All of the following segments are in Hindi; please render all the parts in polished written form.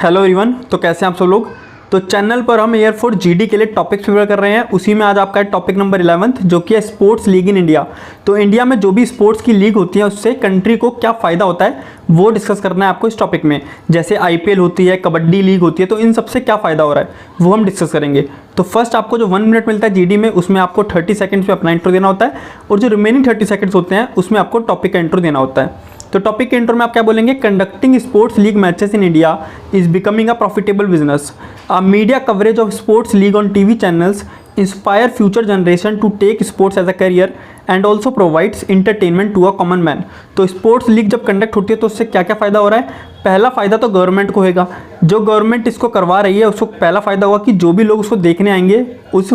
Hello everyone. तो कैसे हैं आप सब लोग। तो चैनल पर हम एयरफोर्स जीडी के लिए टॉपिक्स प्रिपेयर कर रहे हैं। उसी में आज आपका टॉपिक नंबर 11 जो कि है स्पोर्ट्स लीग इन इंडिया। तो इंडिया में जो भी स्पोर्ट्स की लीग होती है उससे कंट्री को क्या फ़ायदा होता है वो डिस्कस करना है आपको इस टॉपिक में। जैसे आईपीएल होती है, कबड्डी लीग होती है, तो इन सबसे क्या फ़ायदा हो रहा है वो हम डिस्कस करेंगे। तो फर्स्ट आपको जो 1 मिनट मिलता है जीडी में, उसमें आपको 30 सेकंड्स में अपना इंट्रो देना होता है, और जो रिमेनिंग 30 सेकंड्स होते हैं उसमें आपको टॉपिक का इंट्रो देना होता है। तो टॉपिक के इंट्रो में आप क्या बोलेंगे, conducting sports league matches in India is becoming a profitable business. Media coverage of sports league on TV channels inspire future generation to take sports as a career and also provides entertainment to a common man. तो स्पोर्ट्स लीग जब कंडक्ट होती है तो उससे क्या क्या फ़ायदा हो रहा है। पहला फ़ायदा तो गवर्नमेंट को होगा। जो गवर्नमेंट इसको करवा रही है उसको पहला फ़ायदा होगा कि जो भी लोग उसको देखने आएंगे उस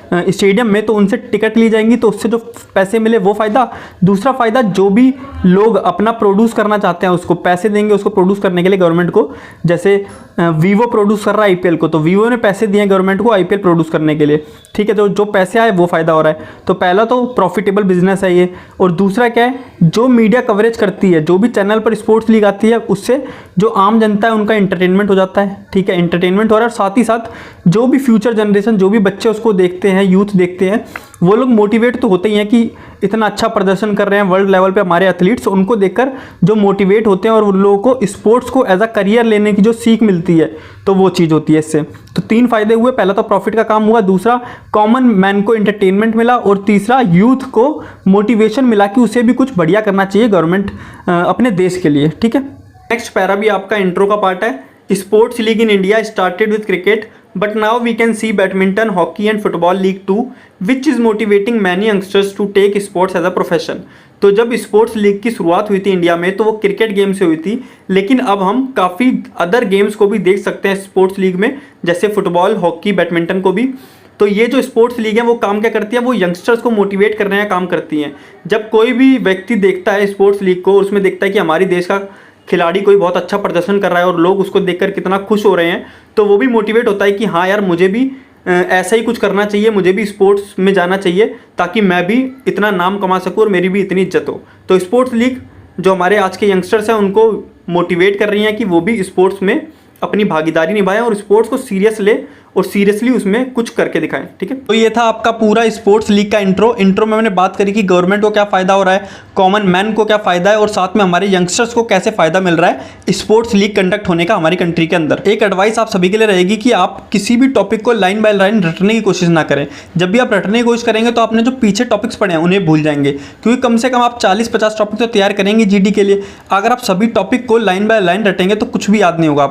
स्टेडियम में तो उनसे टिकट ली जाएंगी, तो उससे जो पैसे मिले वो फ़ायदा। दूसरा फ़ायदा, जो भी लोग अपना प्रोड्यूस करना चाहते हैं उसको पैसे देंगे उसको प्रोड्यूस करने के लिए गवर्नमेंट को। जैसे वीवो प्रोड्यूस कर रहा है आईपीएल को, तो वीवो ने पैसे दिए गवर्नमेंट को आईपीएल प्रोड्यूस करने के लिए, ठीक है। तो जो पैसे आए वो फ़ायदा हो रहा है। तो पहला तो प्रॉफिटेबल बिजनेस है ये। और दूसरा क्या है, जो मीडिया कवरेज करती है, जो भी चैनल पर स्पोर्ट्स लीग आती है, उससे जो आम जनता है उनका इंटरटेनमेंट हो जाता है, ठीक है। इंटरटेनमेंट हो रहा है, और साथ ही साथ जो भी फ्यूचर जनरेशन, जो भी बच्चे उसको देखते हैं, यूथ देखते हैं, वो लोग मोटिवेट तो होते ही हैं कि इतना अच्छा प्रदर्शन कर रहे हैं वर्ल्ड लेवल पे हमारे एथलीट्स। उनको देखकर जो मोटिवेट होते हैं और उन लोगों को स्पोर्ट्स को एज अ करियर लेने की जो सीख मिलती है, तो वो चीज़ होती है इससे। तो 3 फायदे हुए। पहला तो प्रॉफिट का काम हुआ, दूसरा कॉमन मैन को एंटरटेनमेंट मिला, और तीसरा यूथ को मोटिवेशन मिला कि उसे भी कुछ बढ़िया करना चाहिए गवर्नमेंट अपने देश के लिए, ठीक है। नेक्स्ट पैरा भी आपका इंट्रो का पार्ट है। Sports league in India started with cricket but now we can see badminton, hockey and football league too, which is motivating many youngsters to take sports as a profession। तो जब स्पोर्ट्स लीग की शुरुआत हुई थी इंडिया में तो वो क्रिकेट गेम से हुई थी, लेकिन अब हम काफ़ी अदर गेम्स को भी देख सकते हैं स्पोर्ट्स लीग में, जैसे फुटबॉल, हॉकी, बैडमिंटन को भी। तो ये जो स्पोर्ट्स लीग है वो काम क्या करती है, वो यंगस्टर्स को मोटिवेट करने का काम करती हैं। जब कोई भी व्यक्ति देखता है स्पोर्ट्स लीग को, उसमें देखता है कि हमारी देश का खिलाड़ी कोई बहुत अच्छा प्रदर्शन कर रहा है और लोग उसको देखकर कितना खुश हो रहे हैं, तो वो भी मोटिवेट होता है कि हाँ यार, मुझे भी ऐसा ही कुछ करना चाहिए, मुझे भी स्पोर्ट्स में जाना चाहिए ताकि मैं भी इतना नाम कमा सकूँ और मेरी भी इतनी इज्जत हो। तो स्पोर्ट्स लीग जो हमारे आज के यंगस्टर्स हैं उनको मोटिवेट कर रही हैं कि वो भी स्पोर्ट्स में अपनी भागीदारी निभाएं और स्पोर्ट्स को सीरियस ले और सीरियसली उसमें कुछ करके दिखाएं, ठीक है। तो ये था आपका पूरा स्पोर्ट्स लीग का इंट्रो में मैंने बात करी कि गवर्नमेंट को क्या फ़ायदा हो रहा है, कॉमन मैन को क्या फ़ायदा है, और साथ में हमारे यंगस्टर्स को कैसे फ़ायदा मिल रहा है स्पोर्ट्स लीग कंडक्ट होने का हमारी कंट्री के अंदर। एक एडवाइस आप सभी के लिए रहेगी कि आप किसी भी टॉपिक को लाइन बाय लाइन रटने की कोशिश ना करें। जब भी आप रटने की कोशिश करेंगे तो आपने जो पीछे टॉपिक्स पढ़े हैं उन्हें भूल जाएंगे, क्योंकि कम से कम आप 40-50 टॉपिक तो तैयार करेंगे जीडी के लिए। अगर आप सभी टॉपिक को लाइन बाय लाइन रटेंगे तो कुछ भी याद नहीं होगा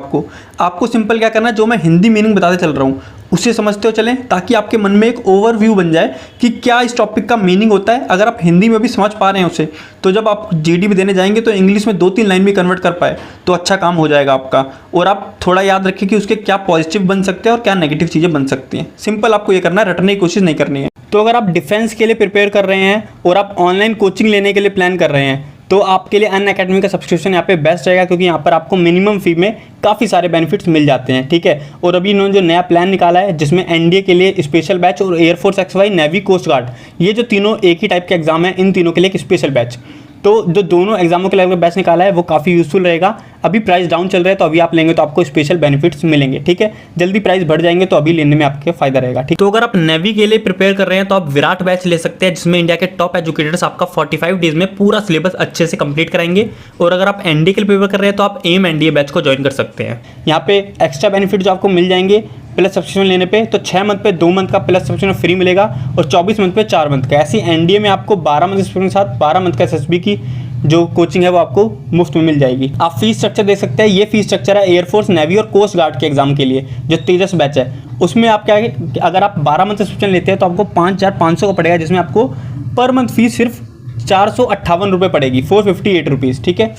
आपको सिंपल क्या करना है, जो मैं हिंदी मीनिंग बताते चल रहा हूँ उसे समझते हो चलें, ताकि आपके मन में एक ओवरव्यू बन जाए कि क्या इस टॉपिक का मीनिंग होता है। अगर आप हिंदी में भी समझ पा रहे हैं उसे, तो जब आप जीडी भी देने जाएंगे तो इंग्लिश में 2-3 लाइन भी कन्वर्ट कर पाए तो अच्छा काम हो जाएगा आपका। और आप थोड़ा याद रखें कि उसके क्या पॉजिटिव बन सकते हैं और क्या नेगेटिव चीज़ें बन सकती हैं। सिंपल आपको ये करना है, रटने की कोशिश नहीं करनी है। तो अगर आप डिफेंस के लिए प्रिपेयर कर रहे हैं और आप ऑनलाइन कोचिंग लेने के लिए प्लान कर रहे हैं तो आपके लिए अनअकैडमी का सब्सक्रिप्शन यहाँ पे बेस्ट रहेगा, क्योंकि यहाँ पर आपको मिनिमम फी में काफ़ी सारे बेनिफिट्स मिल जाते हैं, ठीक है। और अभी इन्होंने जो नया प्लान निकाला है जिसमें एनडीए के लिए स्पेशल बैच और air force XY, navy, coast guard, ये जो तीनों एक ही टाइप के एग्जाम है, इन तीनों के लिए एक स्पेशल बैच। तो जो दोनों एग्जामों के लिए बैच निकाला है वो काफ़ी यूजफुल रहेगा। अभी प्राइस डाउन चल रहा है तो अभी आप लेंगे तो आपको स्पेशल बेनिफिट्स मिलेंगे, ठीक है। जल्दी प्राइस बढ़ जाएंगे तो अभी लेने में आपके फायदा रहेगा, ठीक। तो अगर आप नेवी के लिए प्रिपेयर कर रहे हैं तो आप विराट बैच ले सकते हैं, जिसमें इंडिया के टॉप एजुकेटर्स आपका 45 डेज में पूरा सिलेबस अच्छे से कंप्लीट कराएंगे। और अगर आप एनडीए के लिए प्रिपेयर कर रहे हैं तो आप एम एनडीए बैच को ज्वाइन कर सकते हैं। यहाँ पे एक्स्ट्रा बेनिफिट जो आपको मिल जाएंगे प्लस सब्सक्रिप्शन लेने पे, तो 6 मंथ पे 2 मंथ का प्लस सब्सक्रिप्शन फ्री मिलेगा और 24 मंथ पे 4 मंथ का। ऐसी एनडीए में आपको 12 मंथ सब्सक्रिप्शन के साथ 12 मंथ का एसएसबी की जो कोचिंग है वो आपको मुफ्त में मिल जाएगी। आप फीस स्ट्रक्चर देख सकते हैं। ये फीस स्ट्रक्चर है एयरफोर्स, नेवी और कोस्ट गार्ड के एग्जाम के लिए जो तेजस बैच है। उसमें आप क्या है, अगर आप 12 मंथ सब्सक्रिप्शन लेते हैं तो आपको 5500 का पड़ेगा, जिसमें आपको पर मंथ फीस सिर्फ 458 रुपये पड़ेगी, 458 रुपीज़, ठीक है।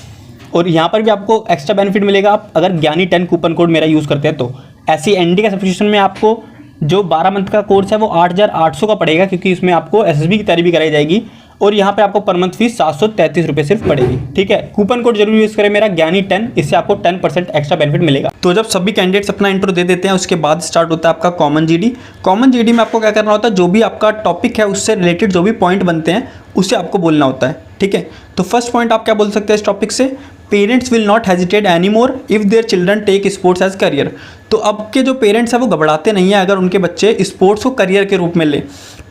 और यहाँ पर भी आपको एक्स्ट्रा बेनिफिट मिलेगा आप अगर ज्ञानी 10 कूपन कोड मेरा यूज़ करते हैं तो। ऐसी एनडी का सब्सक्रिप्शन में आपको जो 12 मंथ का कोर्स है वो 8800 का पड़ेगा, क्योंकि इसमें आपको एसएसबी की तैयारी भी कराई जाएगी। और यहाँ पे आपको पर मंथ फीस 733 रुपये सिर्फ पड़ेगी, ठीक है। कूपन कोड जरूर यूज़ करें मेरा ज्ञानी 10, इससे आपको 10% एक्स्ट्रा बेनिफिट मिलेगा। तो जब सभी कैंडिडेट्स अपना इंट्रो दे देते हैं उसके बाद स्टार्ट होता है आपका कॉमन जीडी। कॉमन जीडी में आपको क्या करना होता है, जो भी आपका टॉपिक है उससे रिलेटेड जो भी पॉइंट बनते हैं उसे आपको बोलना होता है, ठीक है। तो फर्स्ट पॉइंट आप क्या बोल सकते हैं इस टॉपिक से, parents will not hesitate any more if their children take sports as career. तो अब के जो पेरेंट्स हैं वो घबराते नहीं हैं अगर उनके बच्चे स्पोर्ट्स को करियर के रूप में लें।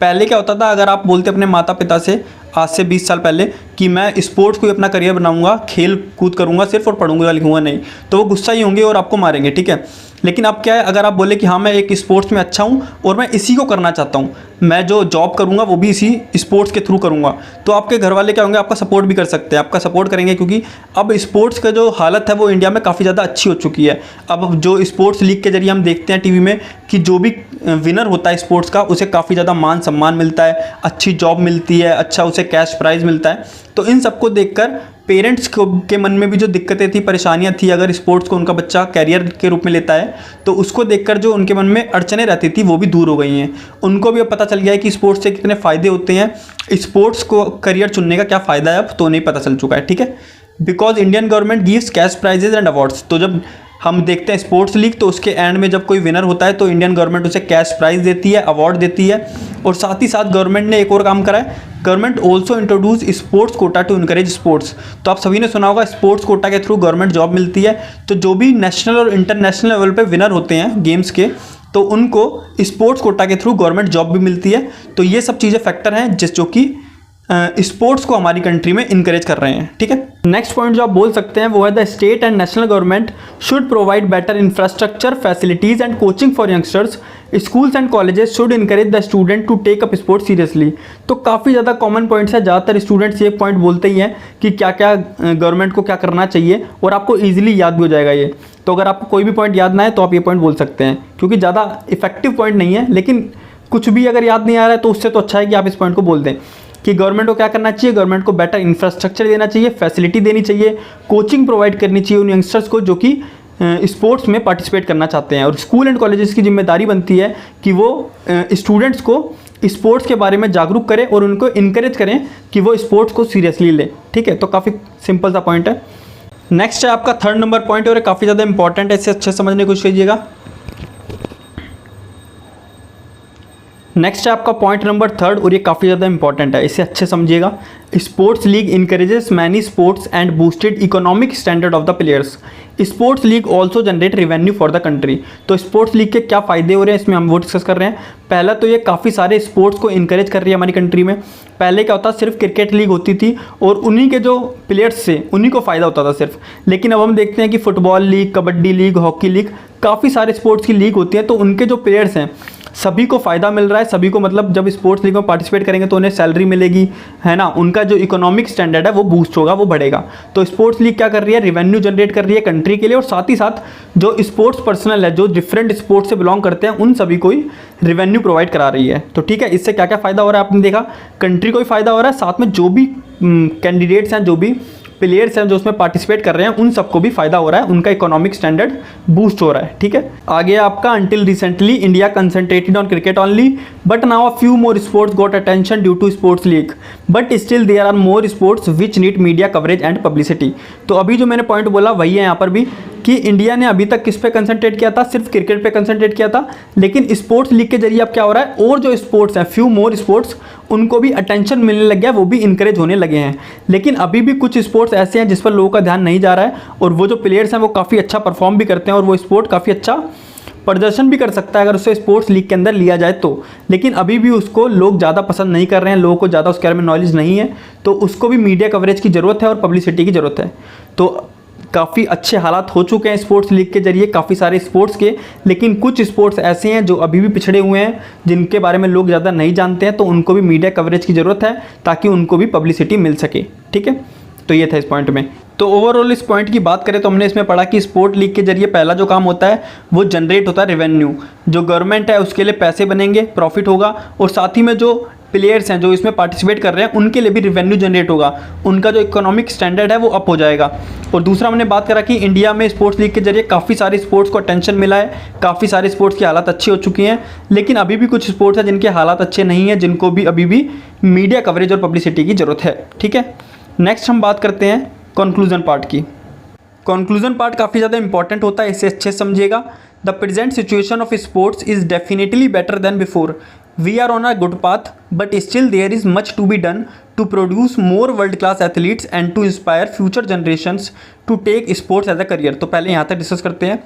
पहले क्या होता था, अगर आप बोलते अपने माता पिता से आज से 20 साल पहले कि मैं स्पोर्ट्स को ही अपना करियर बनाऊंगा, खेल कूद करूंगा सिर्फ और पढ़ूंगा लिखूंगा नहीं, तो वो गुस्सा ही होंगे और आपको मारेंगे, ठीक है। लेकिन अब क्या है, अगर आप बोले कि हाँ मैं एक स्पोर्ट्स में अच्छा हूँ और मैं इसी को करना चाहता हूँ, मैं जो जॉब करूँगा वो भी इसी स्पोर्ट्स के थ्रू करूँगा, तो आपके घर वाले क्या होंगे, आपका सपोर्ट भी कर सकते हैं, आपका सपोर्ट करेंगे। क्योंकि अब स्पोर्ट्स का जो हालत है वो इंडिया में काफ़ी ज़्यादा अच्छी हो चुकी है। अब जो स्पोर्ट्स लीग के जरिए हम देखते हैं टीवी में कि जो भी विनर होता है स्पोर्ट्स का, उसे काफ़ी ज़्यादा मान सम्मान मिलता है, अच्छी जॉब मिलती है, अच्छा उसे कैश प्राइज़ मिलता है। तो इन सबको देखकर पेरेंट्स के मन में भी जो दिक्कतें थी, परेशानियां थी, अगर स्पोर्ट्स को उनका बच्चा कैरियर के रूप में लेता है तो उसको देखकर जो उनके मन में अड़चने रहती थी वो भी दूर हो गई हैं। उनको भी अब पता चल गया है कि स्पोर्ट्स से कितने फ़ायदे होते हैं, स्पोर्ट्स को करियर चुनने का क्या फ़ायदा है अब तो नहीं पता चल चुका है, ठीक है। Because Indian government gives cash prizes and awards. तो जब हम देखते हैं स्पोर्ट्स लीग तो उसके एंड में जब कोई विनर होता है तो इंडियन गवर्नमेंट उसे कैश प्राइज़ देती है, अवार्ड देती है। और साथ ही साथ गवर्नमेंट ने एक और काम करा है, government also introduce sports quota to encourage sports. तो आप सभी ने सुना होगा स्पोर्ट्स कोटा के थ्रू गवर्नमेंट जॉब मिलती है। तो जो भी नेशनल और इंटरनेशनल लेवल पे विनर होते हैं गेम्स के, तो उनको स्पोर्ट्स कोटा के थ्रू गवर्नमेंट जॉब भी मिलती है। तो ये सब चीज़ें फैक्टर हैं जो कि स्पोर्ट्स को हमारी कंट्री में इनकरेज कर रहे हैं, ठीक है। नेक्स्ट पॉइंट जो आप बोल सकते हैं वो है the state and national government should provide better infrastructure, facilities and coaching for youngsters. Schools and colleges should encourage the student to take up sports seriously. तो काफ़ी ज़्यादा कॉमन पॉइंट्स है, ज़्यादातर स्टूडेंट्स ये पॉइंट बोलते ही हैं कि क्या क्या गवर्नमेंट को क्या करना चाहिए, और आपको ईजिली याद भी हो जाएगा ये। तो अगर आपको कोई भी पॉइंट याद ना है तो आप ये पॉइंट बोल सकते हैं, क्योंकि ज़्यादा इफेक्टिव पॉइंट नहीं है, लेकिन कुछ भी अगर याद नहीं आ रहा है तो उससे तो अच्छा है कि आप इस पॉइंट को बोल दें कि गवर्नमेंट को क्या करना चाहिए। गवर्नमेंट को बेटर इंफ्रास्ट्रक्चर देना चाहिए, फैसिलिटी देनी चाहिए, कोचिंग प्रोवाइड करनी चाहिए उन यंगस्टर्स को जो कि स्पोर्ट्स में पार्टिसिपेट करना चाहते हैं। और स्कूल एंड कॉलेजेस की जिम्मेदारी बनती है कि वो स्टूडेंट्स को स्पोर्ट्स के बारे में जागरूक करें और उनको इनकरेज करें कि वो स्पोर्ट्स को सीरियसली लें, ठीक है। तो काफ़ी सिंपल सा पॉइंट है। नेक्स्ट है आपका 3rd नंबर पॉइंट, और काफ़ी ज़्यादा इंपॉर्टेंट है, इसे अच्छे से समझने की कोशिश कीजिएगा। नेक्स्ट है आपका पॉइंट नंबर 3rd, और ये काफ़ी ज़्यादा इंपॉर्टेंट है, इसे अच्छे समझिएगा। Sports league encourages many sports and boosted economic standard of the players. Sports league also generate revenue for the country. तो स्पोर्ट्स लीग के क्या फ़ायदे हो रहे हैं इसमें हम वो डिस्कस कर रहे हैं। पहला तो ये काफ़ी सारे स्पोर्ट्स को इनकरेज कर रही है हमारी कंट्री में। पहले क्या होता, सिर्फ क्रिकेट लीग होती थी और उन्हीं के जो प्लेयर्स थे उन्हीं को फ़ायदा होता था सिर्फ। लेकिन अब हम देखते हैं कि football league, kabaddi league, hockey league, काफ़ी सारे स्पोर्ट्स की लीग होती है, तो उनके जो प्लेयर्स हैं सभी को फ़ायदा मिल रहा है। सभी को मतलब जब स्पोर्ट्स लीग में पार्टिसिपेट करेंगे तो उन्हें सैलरी मिलेगी, है ना, उनका जो इकोनॉमिक स्टैंडर्ड है वो बूस्ट होगा, वो बढ़ेगा। तो स्पोर्ट्स लीग क्या कर रही है, रेवेन्यू जनरेट कर रही है कंट्री के लिए, और साथ ही साथ जो स्पोर्ट्स पर्सनल है, जो डिफरेंट स्पोर्ट्स से बिलोंग करते हैं, उन सभी को ही रेवेन्यू प्रोवाइड करा रही है। तो ठीक है, इससे क्या क्या फ़ायदा हो रहा है आपने देखा, कंट्री को भी फ़ायदा हो रहा है, साथ में जो भी कैंडिडेट्स हैं, जो भी प्लेयर्स हैं जो उसमें पार्टिसिपेट कर रहे हैं, उन सबको भी फायदा हो रहा है, उनका इकोनॉमिक स्टैंडर्ड बूस्ट हो रहा है, ठीक है। आगे आपका until recently India concentrated on cricket only, but now a few more sports got attention due to sports league, but still there are more sports which need media coverage and publicity. तो अभी जो मैंने पॉइंट बोला वही है यहाँ पर भी, कि इंडिया ने अभी तक किस पे कंसंट्रेट किया था, सिर्फ क्रिकेट पे कंसंट्रेट किया था, लेकिन स्पोर्ट्स लीग के जरिए अब क्या हो रहा है, और जो स्पोर्ट्स हैं, फ्यू मोर स्पोर्ट्स, उनको भी अटेंशन मिलने लग गया, वो भी इंकरेज होने लगे हैं। लेकिन अभी भी कुछ स्पोर्ट्स ऐसे हैं जिस पर लोगों का ध्यान नहीं जा रहा है, और वो जो प्लेयर्स हैं वो काफ़ी अच्छा परफॉर्म भी करते हैं, और वो स्पोर्ट काफ़ी अच्छा प्रदर्शन भी कर सकता है अगर उसे स्पोर्ट्स लीग के अंदर लिया जाए तो। लेकिन अभी भी उसको लोग ज़्यादा पसंद नहीं कर रहे हैं, लोगों को ज़्यादा उसके बारे में नॉलेज नहीं है, तो उसको भी मीडिया कवरेज की ज़रूरत है और पब्लिसिटी की ज़रूरत है। तो काफ़ी अच्छे हालात हो चुके हैं स्पोर्ट्स लीग के जरिए काफ़ी सारे स्पोर्ट्स के, लेकिन कुछ स्पोर्ट्स ऐसे हैं जो अभी भी पिछड़े हुए हैं, जिनके बारे में लोग ज़्यादा नहीं जानते हैं, तो उनको भी मीडिया कवरेज की ज़रूरत है ताकि उनको भी पब्लिसिटी मिल सके, ठीक है। तो ये था इस पॉइंट में। तो ओवरऑल इस पॉइंट की बात करें तो हमने इसमें पढ़ा कि स्पोर्ट लीग के जरिए पहला जो काम होता है वो जनरेट होता है रेवेन्यू, जो गवर्नमेंट है उसके लिए पैसे बनेंगे, प्रॉफिट होगा, और साथ ही में जो प्लेयर्स हैं जो इसमें पार्टिसिपेट कर रहे हैं उनके लिए भी रेवेन्यू जनरेट होगा, उनका जो इकोनॉमिक स्टैंडर्ड है वो अप हो जाएगा। और दूसरा हमने बात करा कि इंडिया में स्पोर्ट्स लीग के जरिए काफ़ी सारे स्पोर्ट्स को अटेंशन मिला है, काफ़ी सारे स्पोर्ट्स की हालत अच्छी हो चुकी हैं, लेकिन अभी भी कुछ स्पोर्ट्स हैं जिनके हालात अच्छे नहीं हैं, जिनको भी अभी भी मीडिया कवरेज और पब्लिसिटी की ज़रूरत है, ठीक है। नेक्स्ट हम बात करते हैं कंक्लूजन पार्ट की। कंक्लूजन पार्ट काफ़ी ज़्यादा इंपॉर्टेंट होता है, इसे अच्छे से समझिएगा। The present situation of sports is definitely better than before. We are on a good path but still there is much to be done to produce more world class athletes and to inspire future generations to take sports as a career. तो पहले यहाँ तक डिस्कस करते हैं।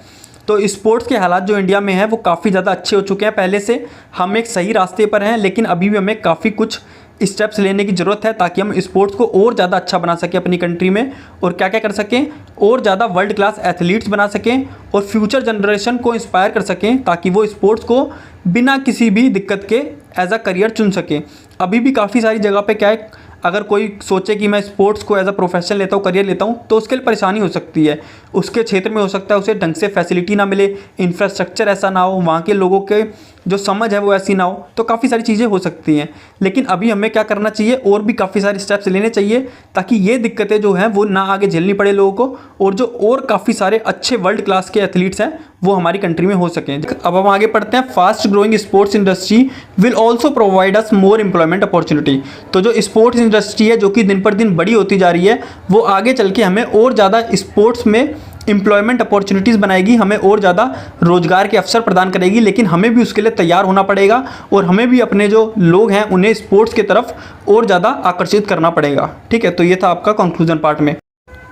तो स्पोर्ट्स के हालात जो इंडिया में है वो काफ़ी ज़्यादा अच्छे हो चुके हैं पहले से। हम एक सही रास्ते पर हैं, लेकिन अभी भी हमें काफ़ी कुछ स्टेप्स लेने की ज़रूरत है ताकि हम स्पोर्ट्स को और ज़्यादा अच्छा बना सकें अपनी कंट्री में, और क्या क्या कर सकें, और ज़्यादा वर्ल्ड क्लास एथलीट्स बना सकें और फ्यूचर जनरेशन को इंस्पायर कर सकें ताकि वो स्पोर्ट्स को बिना किसी भी दिक्कत के एज अ करियर चुन सकें। अभी भी काफ़ी सारी जगह पे क्या है, अगर कोई सोचे कि मैं स्पोर्ट्स को एज अ प्रोफेशन लेता हूँ, करियर लेता हूँ, तो उसके लिए परेशानी हो सकती है। उसके क्षेत्र में हो सकता है उसे ढंग से फैसिलिटी ना मिले, इंफ्रास्ट्रक्चर ऐसा ना हो, वहाँ के लोगों के जो समझ है वो ऐसी ना हो, तो काफ़ी सारी चीज़ें हो सकती हैं। लेकिन अभी हमें क्या करना चाहिए, और भी काफ़ी सारे स्टेप्स लेने चाहिए ताकि ये दिक्कतें जो हैं वो ना आगे झेलनी पड़े लोगों को, और जो और काफ़ी सारे अच्छे वर्ल्ड क्लास के एथलीट्स हैं वो हमारी कंट्री में हो सकें। अब हम आगे पढ़ते हैं। Fast growing sports industry will also provide us more employment opportunity. तो जो स्पोर्ट्स इंडस्ट्री है जो कि दिन पर दिन बड़ी होती जा रही है, वो आगे चल के हमें और ज़्यादा स्पोर्ट्स में एम्प्लॉयमेंट अपॉर्चुनिटीज़ बनाएगी, हमें और ज़्यादा रोजगार के अवसर प्रदान करेगी। लेकिन हमें भी उसके लिए तैयार होना पड़ेगा और हमें भी अपने जो लोग हैं उन्हें स्पोर्ट्स की तरफ और ज़्यादा आकर्षित करना पड़ेगा। ठीक है, तो ये था आपका कंक्लूजन पार्ट में।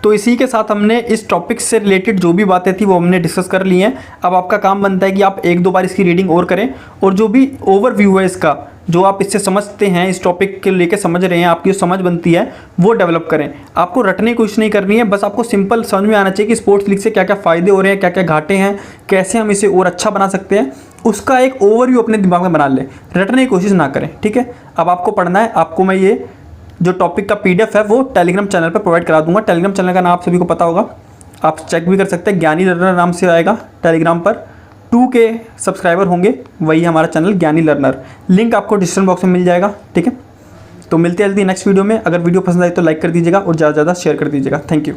तो इसी के साथ हमने इस टॉपिक से रिलेटेड जो भी बातें थी वो हमने डिस्कस कर ली हैं। अब आपका काम बनता है कि आप एक दो बार इसकी रीडिंग और करें, और जो भी ओवरव्यू है इसका, जो आप इससे समझते हैं, इस टॉपिक के लेके समझ रहे हैं, आपकी जो समझ बनती है वो डेवलप करें। आपको रटने की कोशिश नहीं करनी है, बस आपको सिंपल समझ में आना चाहिए कि स्पोर्ट्स लीग से क्या क्या फ़ायदे हो रहे हैं, क्या क्या घाटे हैं, कैसे हम इसे और अच्छा बना सकते हैं, उसका एक ओवरव्यू अपने दिमाग में बना लें। रटने की कोशिश ना करें। ठीक है, अब आपको पढ़ना है। आपको मैं ये जो टॉपिक का PDF है वो टेलीग्राम चैनल पर प्रोवाइड करा दूंगा। टेलीग्राम चैनल का नाम आप सभी को पता होगा, आप चेक भी कर सकते हैं, ज्ञानी लर्नर नाम से आएगा टेलीग्राम पर। 2K सब्सक्राइबर होंगे, वही हमारा चैनल ज्ञानी लर्नर। लिंक आपको डिस्क्रिप्शन बॉक्स में मिल जाएगा। ठीक है, तो मिलते हैं जल्दी नेक्स्ट वीडियो में। अगर वीडियो पसंद आई तो लाइक कर दीजिएगा और ज़्यादा से ज़्यादा शेयर कर दीजिएगा। Thank you.